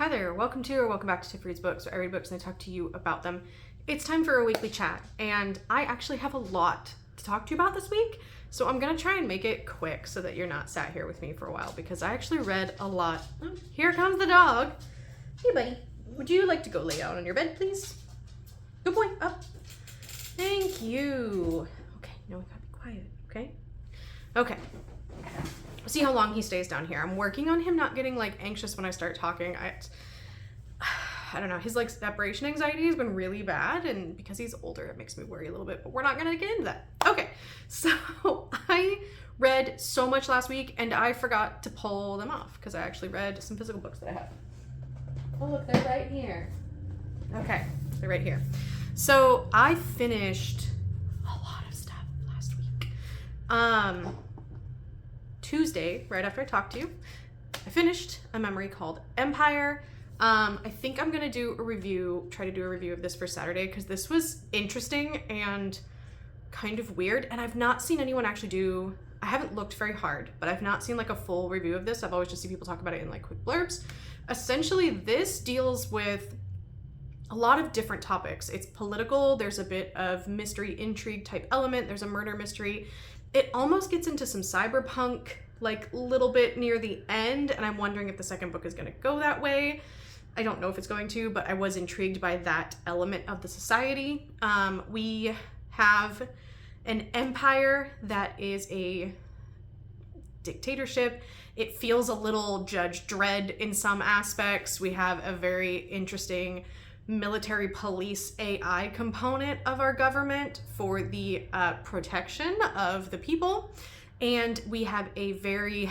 Hi there, welcome to or welcome back to Tiff Reads Books, where I read books and I talk to you about them. It's time for a weekly chat, and I actually have a lot to talk to you about this week, so I'm gonna try and make it quick so that you're not sat here with me for a while, because I actually read a lot. Oh, here comes the dog. Hey buddy, would you like to go lay down on your bed, please? Good boy, up. Thank you. Okay, now we gotta be quiet, okay? Okay. See how long he stays down here. I'm working on him not getting like anxious when I start talking. I don't know, his like separation anxiety has been really bad, and because he's older it makes me worry a little bit, but we're not gonna get into that. Okay, so I read so much last week and I forgot to pull them off because I actually read some physical books that I have. Oh look, they're right here. Okay, they're right here. So I finished a lot of stuff last week. Tuesday, right after I talked to you, I finished a memory called Empire. I think I'm gonna do a review, try to do a review of this for Saturday, because this was interesting and kind of weird, and I've not seen anyone actually do, I haven't looked very hard, but I've not seen like a full review of this. I've always just seen people talk about it in like quick blurbs. Essentially, this deals with a lot of different topics. It's political, there's a bit of mystery intrigue type element, there's a murder mystery. It almost gets into some cyberpunk, like little bit near the end, and I'm wondering if the second book is gonna go that way. I don't know if it's going to, but I was intrigued by that element of the society. We have an empire that is a dictatorship. It feels a little Judge Dredd in some aspects. We have a very interesting military police AI component of our government for the protection of the people, and we have a very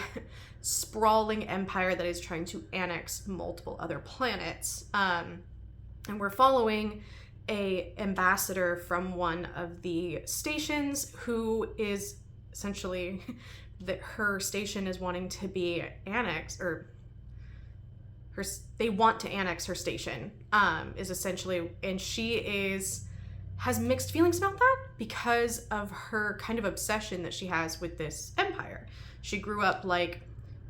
sprawling empire that is trying to annex multiple other planets, and we're following a ambassador from one of the stations who is essentially that her station is wanting to be annexed, or they want to annex her station, is essentially, and she has mixed feelings about that because of her kind of obsession that she has with this empire. She grew up like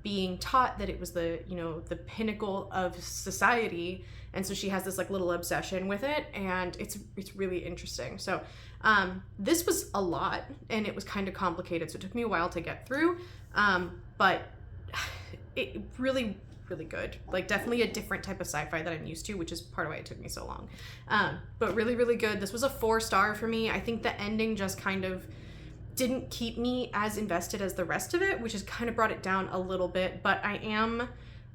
being taught that it was the pinnacle of society, and so she has this like little obsession with it, and it's really interesting. So this was a lot, and it was kind of complicated, so it took me a while to get through, but it really good. Like definitely a different type of sci-fi that I'm used to, which is part of why it took me so long. But really good. This was a 4-star for me. I think the ending just kind of didn't keep me as invested as the rest of it, which has kind of brought it down a little bit, but I am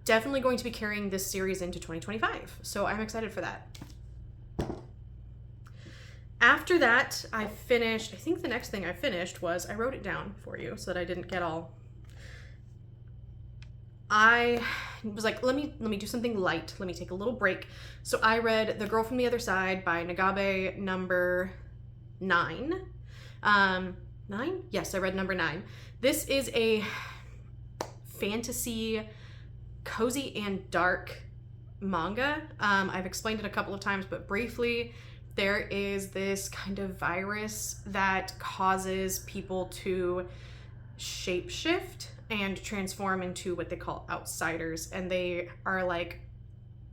definitely going to be carrying this series into 2025. So I'm excited for that. After that, I think the next thing I finished was, I wrote it down for you so that I didn't get all, I was like, let me do something light. Let me take a little break. So I read The Girl from the Other Side by Nagabe, number 9. 9? Yes, I read number 9. This is a fantasy, cozy and dark manga. I've explained it a couple of times, but briefly, there is this kind of virus that causes people to shapeshift and transform into what they call outsiders, and they are like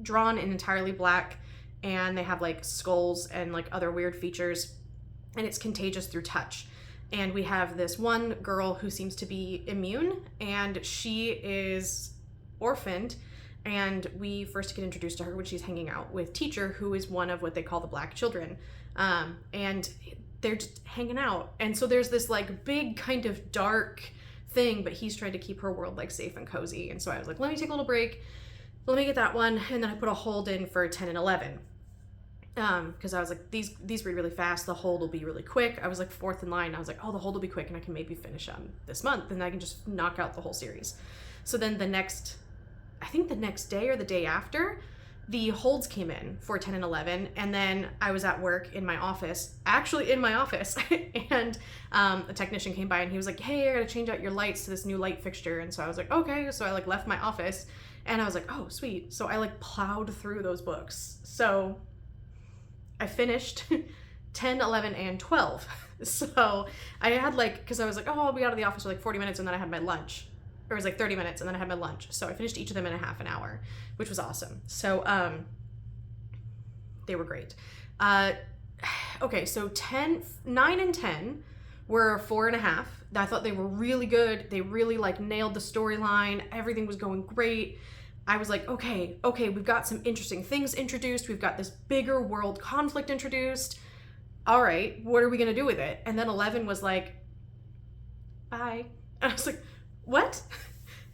drawn in entirely black, and they have like skulls and like other weird features, and it's contagious through touch. And we have this one girl who seems to be immune, and she is orphaned, and we first get introduced to her when she's hanging out with Teacher, who is one of what they call the black children, and they're just hanging out, and so there's this like big kind of dark thing, but he's trying to keep her world like safe and cozy. And so I was like, let me take a little break, let me get that one, and then I put a hold in for 10 and 11, because I was like, these read really fast, the hold will be really quick. I was like 4th in line. I was like, oh, the hold will be quick and I can maybe finish this month, and I can just knock out the whole series. So then the next day or the day after, the holds came in for 10 and 11, and then I was at work in my office, and a technician came by and he was like, hey, I gotta change out your lights to this new light fixture. And so I was like, okay. So I like left my office, and I was like, oh, sweet. So I like plowed through those books. So I finished 10, 11, and 12. So I had like, because I was like, oh, I'll be out of the office for like 40 minutes, and then I had my lunch. It was like 30 minutes, and then I had my lunch. So I finished each of them in a half an hour, which was awesome. So they were great. Okay, so 9 and 10 were 4.5. I thought they were really good. They really like nailed the storyline. Everything was going great. I was like, okay, we've got some interesting things introduced. We've got this bigger world conflict introduced. All right, what are we gonna do with it? And then 11 was like, bye. And I was like, what?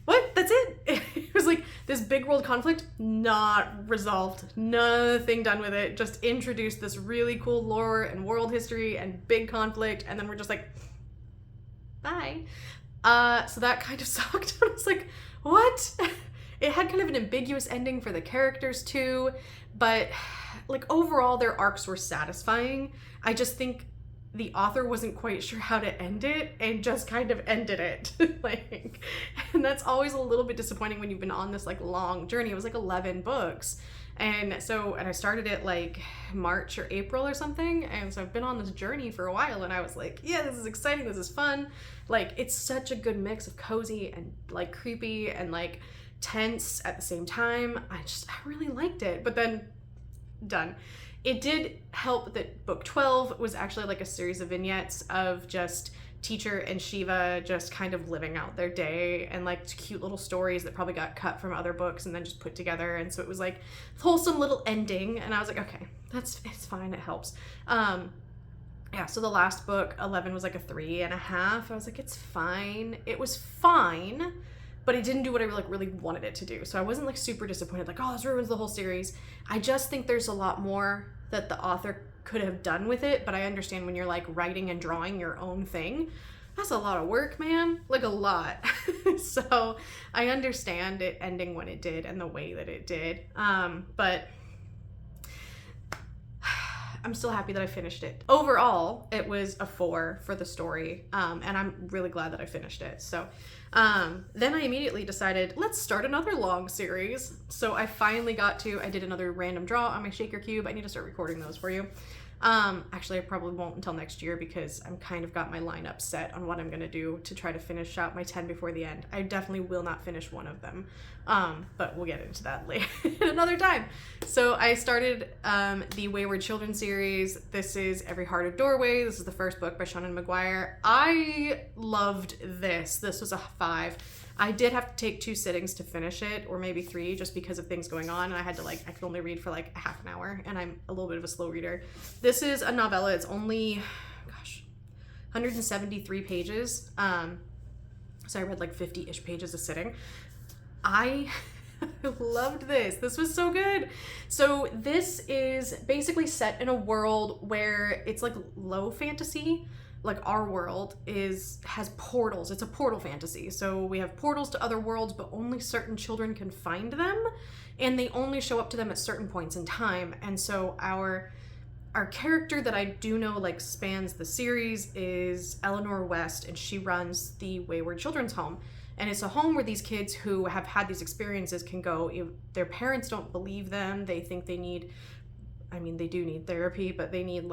What? That's it? It was like this big world conflict, not resolved, nothing done with it, just introduced this really cool lore and world history and big conflict, and then we're just like, bye. So that kind of sucked. I was like, what? It had kind of an ambiguous ending for the characters too, but like overall their arcs were satisfying. I just think the author wasn't quite sure how to end it and just kind of ended it. Like, and that's always a little bit disappointing when you've been on this like long journey. It was like 11 books. And I started it like March or April or something. And so I've been on this journey for a while, and I was like, yeah, this is exciting. This is fun. Like, it's such a good mix of cozy and like creepy and like tense at the same time. I really liked it. But then done. It did help that book 12 was actually like a series of vignettes of just Teacher and Shiva just kind of living out their day, and like cute little stories that probably got cut from other books and then just put together. And so it was like a wholesome little ending, and I was like, okay, it's fine, it helps. Yeah, so the last book, 11, was like a 3.5. I was like, it's fine. It was fine, but it didn't do what I really wanted it to do. So I wasn't like super disappointed, like, oh, this ruins the whole series. I just think there's a lot more that the author could have done with it, but I understand when you're like writing and drawing your own thing, that's a lot of work, man, like a lot. So I understand it ending when it did and the way that it did. But I'm still happy that I finished it. Overall, it was a 4 for the story, and I'm really glad that I finished it. So then I immediately decided, let's start another long series. So I did another random draw on my shaker cube. I need to start recording those for you. Actually, I probably won't until next year because I'm kind of got my lineup set on what I'm going to do to try to finish out my 10 before the end. I definitely will not finish one of them, but we'll get into that later another time. So I started the Wayward Children series. This is Every Heart a Doorway. This is the first book by Seanan McGuire. I loved this. This was a 5. I did have to take 2 sittings to finish it, or maybe 3, just because of things going on. And I could only read for like a half an hour, and I'm a little bit of a slow reader. This is a novella. It's only, 173 pages. So I read like 50-ish pages a sitting. I loved this. This was so good. So this is basically set in a world where it's like low fantasy. Like our world has portals. It's a portal fantasy. So we have portals to other worlds, but only certain children can find them, and they only show up to them at certain points in time. And so our character that I do know like spans the series is Eleanor West, and she runs the Wayward Children's Home. And it's a home where these kids who have had these experiences can go. Their parents don't believe them. They think they do need therapy, but they need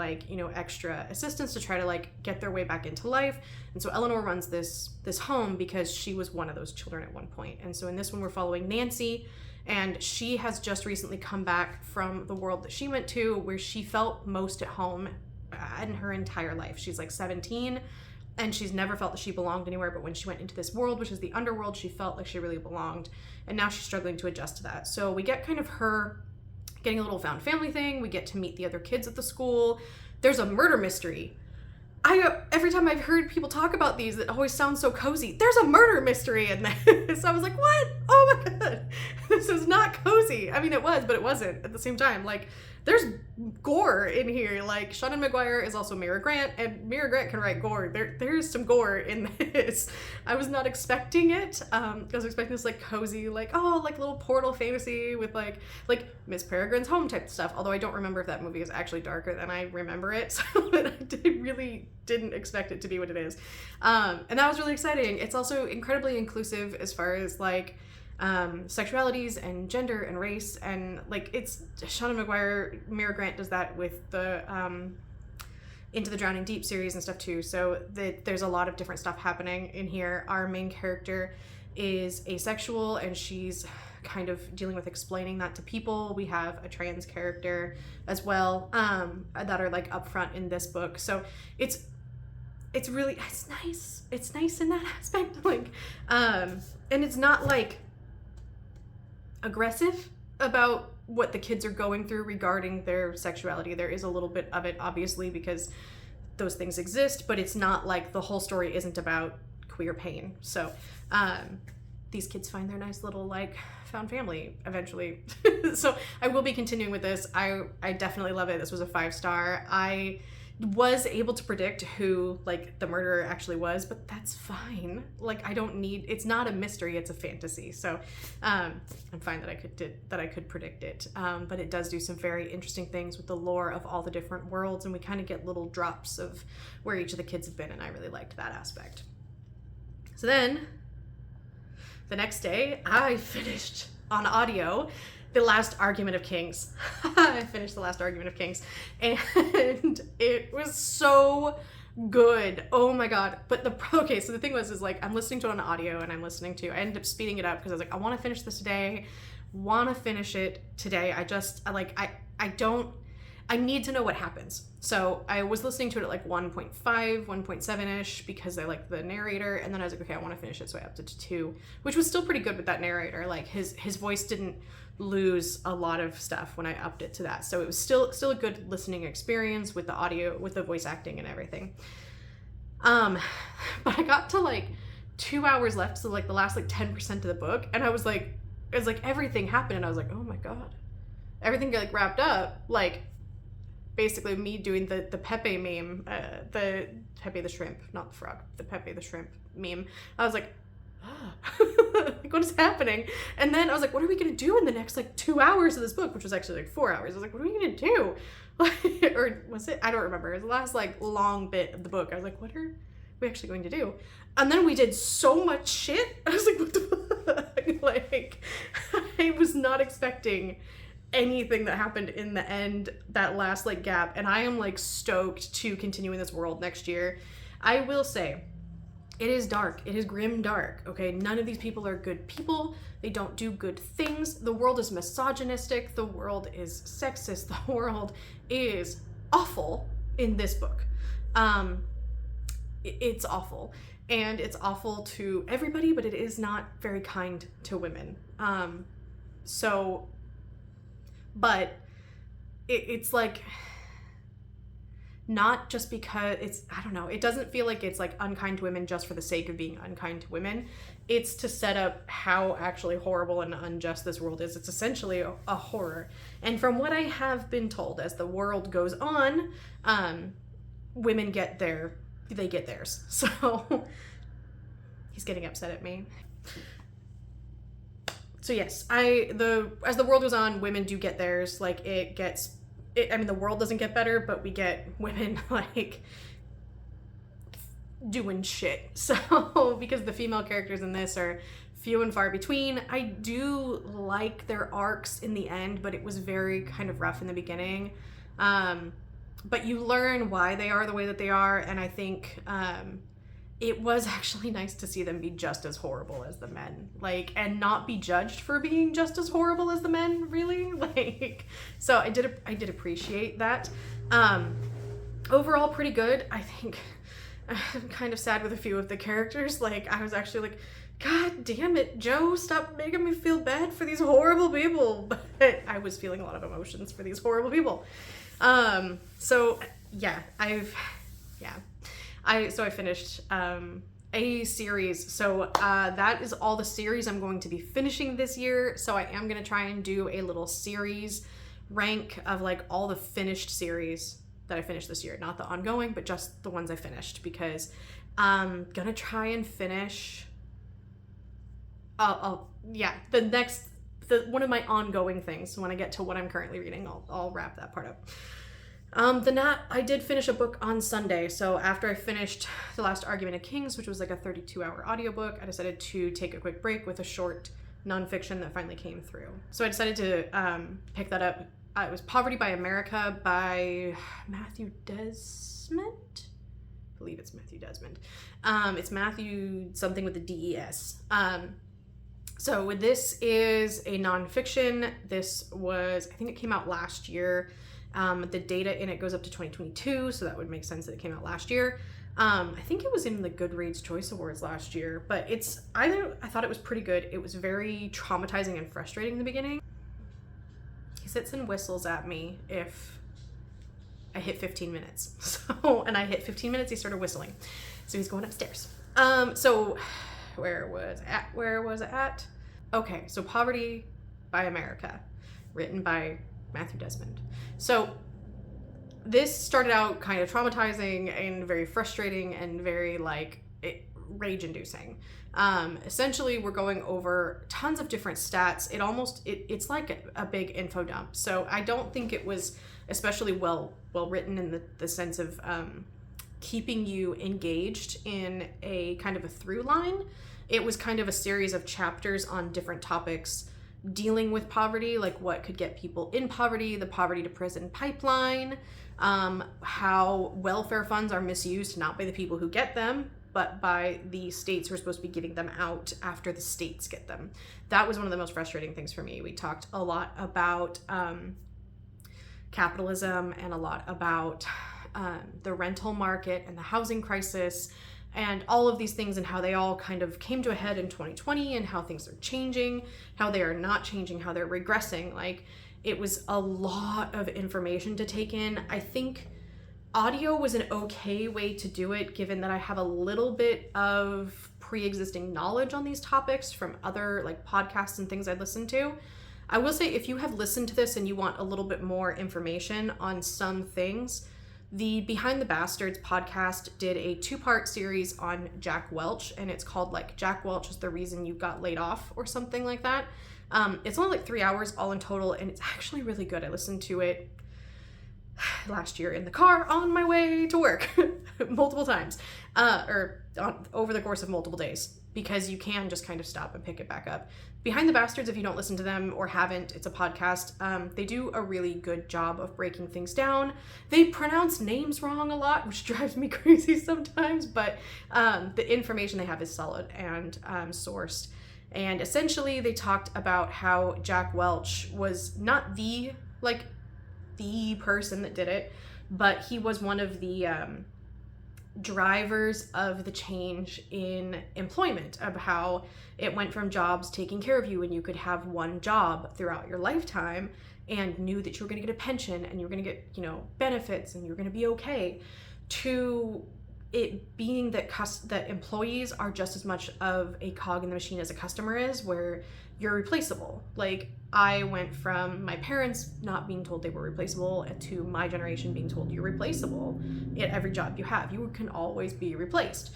extra assistance to try to get their way back into life. And so Eleanor runs this home because she was one of those children at one point. And so in this one, we're following Nancy, and she has just recently come back from the world that she went to, where she felt most at home in her entire life. She's 17, and she's never felt that she belonged anywhere, but when she went into this world, which is the underworld, she felt like she really belonged. And now she's struggling to adjust to that. So we get kind of her getting a little found family thing. We get to meet the other kids at the school. There's a murder mystery. Every time I've heard people talk about these, it always sounds so cozy. There's a murder mystery in this. I was like, what? Oh my God. This is not cozy. I mean, it was, but it wasn't at the same time. There's gore in here. Seanan McGuire is also Mira Grant, and Mira Grant can write gore. There's some gore in this. I was not expecting it. I was expecting this cozy, little portal fantasy with like Miss Peregrine's Home type stuff. Although I don't remember if that movie is actually darker than I remember it. So but I really didn't expect it to be what it is. And that was really exciting. It's also incredibly inclusive as far as sexualities and gender and race, and it's Seanan McGuire. Mira Grant does that with the Into the Drowning Deep series and stuff too, so there's a lot of different stuff happening in here. Our main character is asexual, and she's kind of dealing with explaining that to people. We have a trans character as well, that are like upfront in this book. So it's nice. It's nice in that aspect. Like, and it's not like aggressive about what the kids are going through regarding their sexuality. There is a little bit of it, obviously, because those things exist, but it's not like the whole story isn't about queer pain. So these kids find their nice little like found family eventually. So I will be continuing with this. I definitely love it. This was a 5-star. I was able to predict who like the murderer actually was, but that's fine. Like, I don't need, it's not a mystery, it's a fantasy. So I'm fine that I could predict it. But it does do some very interesting things with the lore of all the different worlds, and we kind of get little drops of where each of the kids have been, and I really liked that aspect. So then the next day I finished on audio The Last Argument of Kings. I finished The Last Argument of Kings, and it was so good. Oh my god. But okay, so the thing was, is like, I'm listening to it on audio, and I ended up speeding it up because I was like, I want to finish this today. I need to know what happens. So I was listening to it at like 1.5, 1.7-ish because I like the narrator, and then I was like, okay, I want to finish it, so I upped it to 2, which was still pretty good with that narrator. Like, his voice didn't lose a lot of stuff when I upped it to that. So it was still a good listening experience with the audio, with the voice acting and everything. But I got to like 2 hours left, so like the last like 10% of the book, and it was like everything happened, and I was like, oh my god. Everything like wrapped up, like basically me doing the Pepe meme, the Pepe the shrimp, not the frog, the Pepe the shrimp meme. I was like, like, what is happening? And then I was like, what are we gonna do in the next like 2 hours of this book, which was actually like 4 hours. I was like, what are we gonna do? Or was it? I don't remember. It was the last like long bit of the book. I was like, what are we actually going to do? And then we did so much shit. I was like, what the fuck? Like, I was not expecting anything that happened in the end, that last like gap, and I am like stoked to continue in this world next year. I will say, it is dark. It is grim dark. Okay, none of these people are good people. They don't do good things. The world is misogynistic. The world is sexist. The world is awful in this book. It's awful, and it's awful to everybody, but it is not very kind to women. But it's like, not just because it's, I don't know, it doesn't feel like it's like unkind to women just for the sake of being unkind to women. It's to set up how actually horrible and unjust this world is. It's essentially a horror. And from what I have been told, as the world goes on, women get theirs. So he's getting upset at me. So yes, as the world goes on, women do get theirs. Like, I mean, the world doesn't get better, but we get women like doing shit. So, because the female characters in this are few and far between. I do like their arcs in the end, but it was very kind of rough in the beginning. But you learn why they are the way that they are, and I think it was actually nice to see them be just as horrible as the men, like, and not be judged for being just as horrible as the men, really. Like, so I did appreciate that. Overall, pretty good. I think I'm kind of sad with a few of the characters. Like, I was actually like, God damn it, Joe, stop making me feel bad for these horrible people. But I was feeling a lot of emotions for these horrible people. So yeah, I finished a series. So that is all the series I'm going to be finishing this year. So I am going to try and do a little series rank of like all the finished series that I finished this year. Not the ongoing, but just the ones I finished, because I'm going to try and finish one of my ongoing things. When I get to what I'm currently reading, I'll wrap that part up. I did finish a book on Sunday. So after I finished The Last Argument of Kings, which was like a 32-hour audiobook, I decided to take a quick break with a short nonfiction that finally came through. So I decided to pick that up. It was Poverty by America by Matthew Desmond. I believe it's Matthew Desmond. It's Matthew something with the DES. So this is a nonfiction. This was, I think it came out last year. The data in it goes up to 2022, so that would make sense that it came out last year. I think it was in the Goodreads Choice Awards last year, but I thought it was pretty good. It was very traumatizing and frustrating in the beginning. He sits and whistles at me if I hit 15 minutes. And I hit 15 minutes, he started whistling. So he's going upstairs. So where was it at? Okay, so Poverty by America, written by Matthew Desmond. So this started out kind of traumatizing and very frustrating and very rage-inducing. Essentially, we're going over tons of different stats. It's like a big info dump. So I don't think it was especially well written in the sense of keeping you engaged in a kind of a through line. It was kind of a series of chapters on different topics dealing with poverty, like what could get people in poverty, the poverty to prison pipeline, how welfare funds are misused not by the people who get them, but by the states who are supposed to be giving them out after the states get them. That was one of the most frustrating things for me. We talked a lot about capitalism and a lot about the rental market and the housing crisis and all of these things and how they all kind of came to a head in 2020 and how things are changing, how they are not changing, how they're regressing. Like, it was a lot of information to take in. I think audio was an okay way to do it, given that I have a little bit of pre-existing knowledge on these topics from other podcasts and things I listen to. I will say, if you have listened to this and you want a little bit more information on some things, the Behind the Bastards podcast did a 2-part series on Jack Welch, and it's called Jack Welch is the Reason You Got Laid Off or something like that. It's only 3 hours all in total, and it's actually really good. I listened to it last year in the car on my way to work multiple times, over the course of multiple days, because you can just kind of stop and pick it back up. Behind the Bastards, if you don't listen to them or haven't, it's a podcast. They do a really good job of breaking things down. They pronounce names wrong a lot, which drives me crazy sometimes, but the information they have is solid and sourced. And essentially, they talked about how Jack Welch was not the person that did it, but he was one of the drivers of the change in employment, of how it went from jobs taking care of you and you could have one job throughout your lifetime and knew that you were going to get a pension and you were going to get benefits and you were going to be okay, to it being that that employees are just as much of a cog in the machine as a customer is, where you're replaceable. I went from my parents not being told they were replaceable to my generation being told you're replaceable at every job you have. You can always be replaced.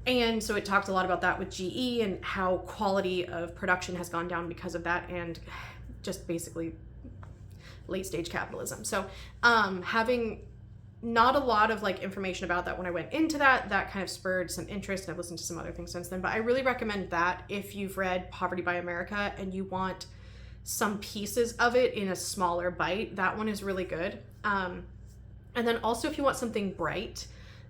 And so it talked a lot about that with GE and how quality of production has gone down because of that, and just basically late stage capitalism. So having not a lot of information about that when I went into that kind of spurred some interest, and I've listened to some other things since then. But I really recommend that if you've read Poverty by America and you want some pieces of it in a smaller bite. That one is really good. And then also, if you want something bright,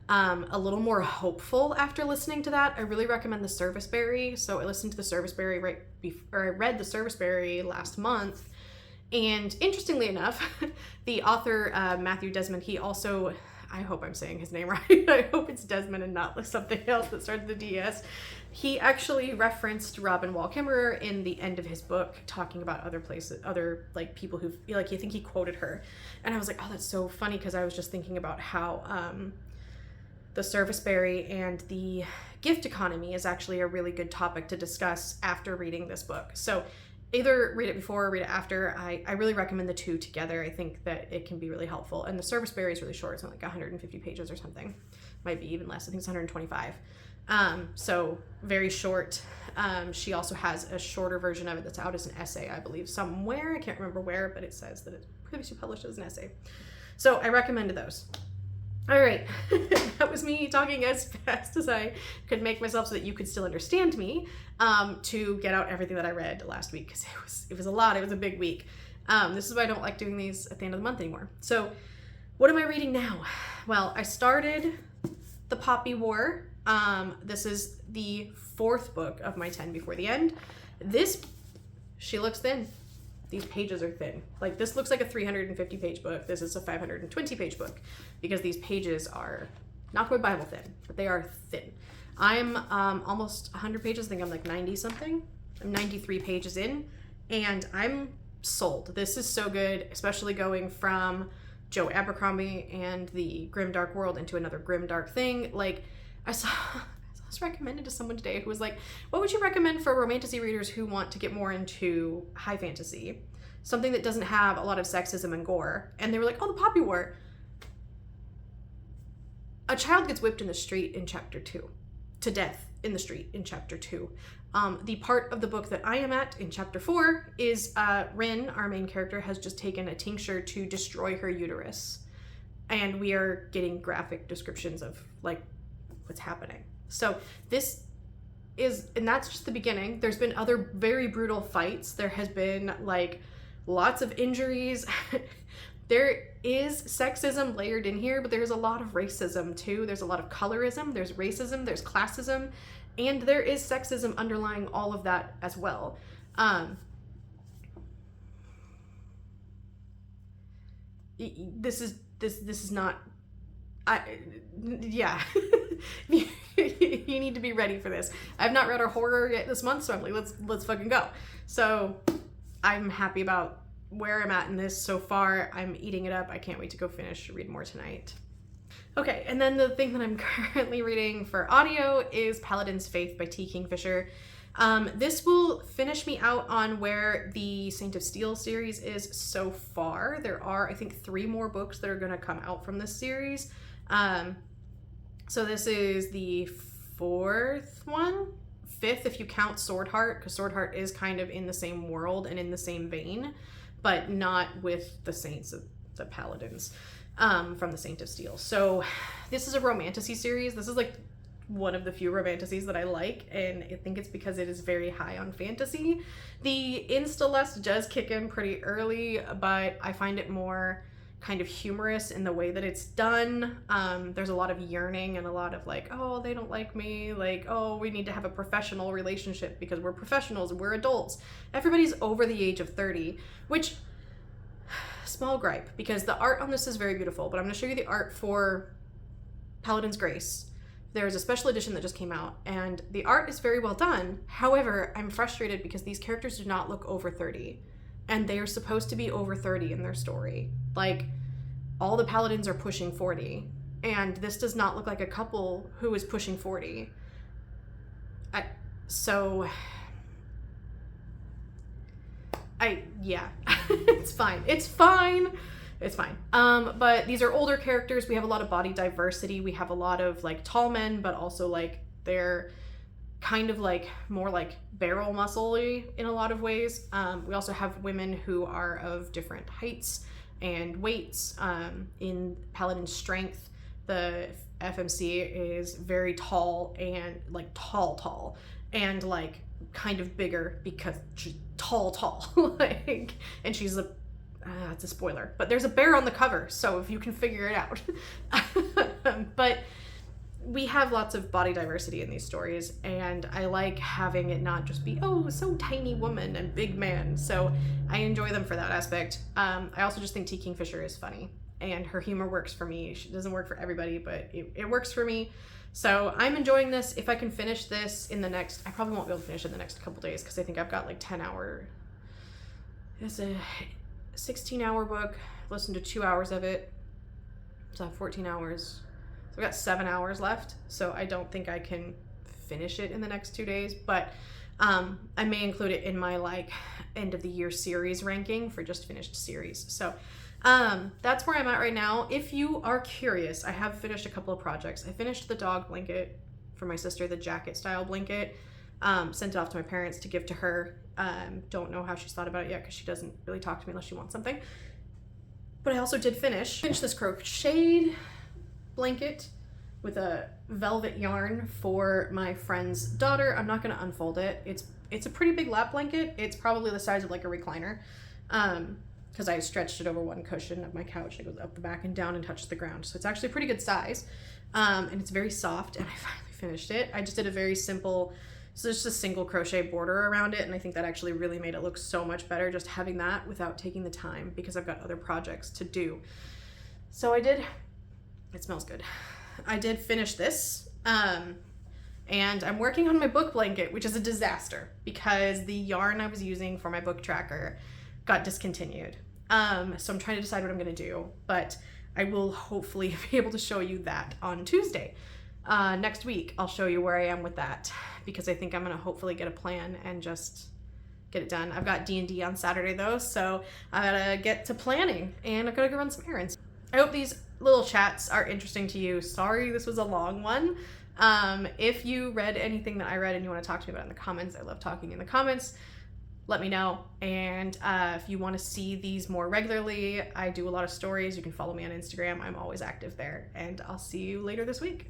a little more hopeful after listening to that, I really recommend The Serviceberry. So I listened to The Serviceberry I read The Serviceberry last month. And interestingly enough, the author, Matthew Desmond, he also, I hope I'm saying his name right, I hope it's Desmond and not something else that started the DS. He actually referenced Robin Wall Kimmerer in the end of his book, talking about other places, other people who, I think he quoted her. And I was like, oh, that's so funny, because I was just thinking about how the Serviceberry and the gift economy is actually a really good topic to discuss after reading this book. So either read it before or read it after. I really recommend the two together. I think that it can be really helpful. And The Serviceberry is really short. It's only 150 pages or something. Might be even less. I think it's 125. So very short. She also has a shorter version of it that's out as an essay, I believe, somewhere. I can't remember where, but it says that it's previously published as an essay. So I recommended those. All right, that was me talking as fast as I could make myself so that you could still understand me, to get out everything that I read last week, because it was a lot. It was a big week. This is why I don't like doing these at the end of the month anymore. So what am I reading now? Well, I started The Poppy War. This is the 4th book of my 10 Before the End. She looks thin. These pages are thin. Like, this looks like a 350 page book. This is a 520 page book because these pages are not quite Bible thin, but they are thin. I'm almost 100 pages. I think I'm like 90 something. I'm 93 pages in, and I'm sold. This is so good, especially going from Joe Abercrombie and the Grimdark world into another Grimdark thing. Like, I was recommended to someone today who was like, what would you recommend for romantasy readers who want to get more into high fantasy? Something that doesn't have a lot of sexism and gore. And they were like, oh, the Poppy War. A child gets whipped in the street in chapter 2. To death in the street in chapter 2. The part of the book that I am at in chapter 4 is Rin, our main character, has just taken a tincture to destroy her uterus. And we are getting graphic descriptions of like what's happening. So this is, and that's just the beginning. There's been other very brutal fights. There has been like lots of injuries. There is sexism layered in here, but there's a lot of racism too. There's a lot of colorism, there's racism, there's classism, and there is sexism underlying all of that as well. This is not, yeah. You need to be ready for this. I've not read a horror yet this month, so I'm like, let's fucking go. So I'm happy about where I'm at in this so far. I'm eating it up. I can't wait to go read more tonight. Okay, and then the thing that I'm currently reading for audio is Paladin's Faith by T. Kingfisher. This will finish me out on where the Saint of Steel series is so far. There are, I think, 3 more books that are going to come out from this series. So this is the 4th one? 5th if you count Swordheart, because Swordheart is kind of in the same world and in the same vein, but not with the Saints of the Paladins from the Saint of Steel. So this is a romantasy series. This is like one of the few romantasies that I like, and I think it's because it is very high on fantasy. The insta-lust does kick in pretty early, but I find it more kind of humorous in the way that it's done. There's a lot of yearning and a lot of like, oh, they don't like me, like, oh, we need to have a professional relationship because we're professionals and we're adults. Everybody's over the age of 30, which, small gripe, because the art on this is very beautiful, but I'm going to show you the art for Paladin's Grace. There's a special edition that just came out, and the art is very well done. However, I'm frustrated because these characters do not look over 30. And they are supposed to be over 30 in their story. Like, all the Paladins are pushing 40. And this does not look like a couple who is pushing 40. Yeah. It's fine. It's fine. It's fine. But these are older characters. We have a lot of body diversity. We have a lot of, like, tall men, but also, like, they're kind of like more like barrel muscle-y in a lot of ways. We also have women who are of different heights and weights. In Paladin's Strength, the FMC is very tall and like tall and like kind of bigger because she's tall like, and she's a it's a spoiler, but there's a bear on the cover, so if you can figure it out. But we have lots of body diversity in these stories, and I like having it not just be, oh, so tiny woman and big man. So I enjoy them for that aspect. I also just think T. Kingfisher is funny, and her humor works for me. She doesn't work for everybody, but it works for me. So I'm enjoying this. If I can finish this in the next, I probably won't be able to finish it in the next couple days because I think I've got like 10 hour, it's a 16-hour book. Listen to 2 hours of it. So I have 14 hours. So I've got 7 hours left, so I don't think I can finish it in the next 2 days, but I may include it in my like end of the year series ranking for just finished series. So that's where I'm at right now. If you are curious, I have finished a couple of projects. I finished the dog blanket for my sister, the jacket style blanket. Sent it off to my parents to give to her. Don't know how she's thought about it yet because she doesn't really talk to me unless she wants something. But I also did finish this crocheted blanket with a velvet yarn for my friend's daughter. I'm not going to unfold it. It's a pretty big lap blanket. It's probably the size of like a recliner. Because I stretched it over one cushion of my couch. It goes up the back and down and touches the ground. So it's actually a pretty good size. And it's very soft, and I finally finished it. I just did a very simple So it's just a single crochet border around it, and I think that actually really made it look so much better just having that without taking the time, because I've got other projects to do. So I did, it smells good. I did finish this, and I'm working on my book blanket, which is a disaster because the yarn I was using for my book tracker got discontinued. So I'm trying to decide what I'm gonna do, but I will hopefully be able to show you that on Tuesday. Next week, I'll show you where I am with that, because I think I'm gonna hopefully get a plan and just get it done. I've got D&D on Saturday though, so I gotta get to planning, and I've gotta go run some errands. I hope these little chats are interesting to you. Sorry this was a long one. If you read anything that I read and you want to talk to me about it in the comments, I love talking in the comments. Let me know. And if you want to see these more regularly, I do a lot of stories. You can follow me on Instagram. I'm always active there. And I'll see you later this week.